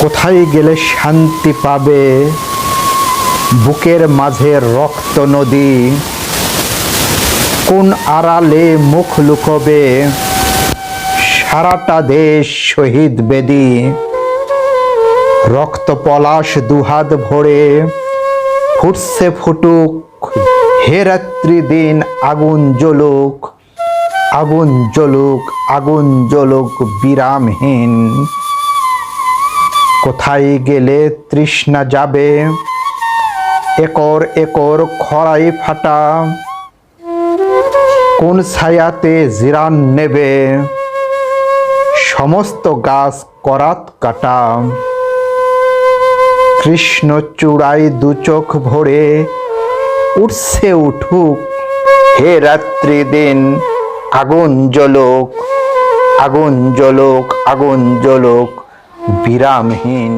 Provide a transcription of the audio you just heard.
কোথায় গেলে শান্তি পাবে বুকের মাঝে রক্ত নদী? কোন আড়ালে মুখ লুকোবে সারাটা দেশ শহীদ বেদী? রক্ত পলাশ দুহাত ভরে ফুটছে ফুটুক, হে রাত্রি দিন আগুন জ্বলুক, আগুন জ্বলুক, আগুন জ্বলুক বিরামহীন। কোথায় গেলে তৃষ্ণা যাবে একর একর খরাই ফাটা? কোন ছায়াতে জিরান নেবে সমস্ত গাছ করাত কাটা? কৃষ্ণ চূড়ায় দু চোখ ভরে উঠছে উঠুক, হে রাত্রি দিন আগুন জ্বলুক, আগুন জ্বলুক, আগুন জ্বলুক বিরামহীন।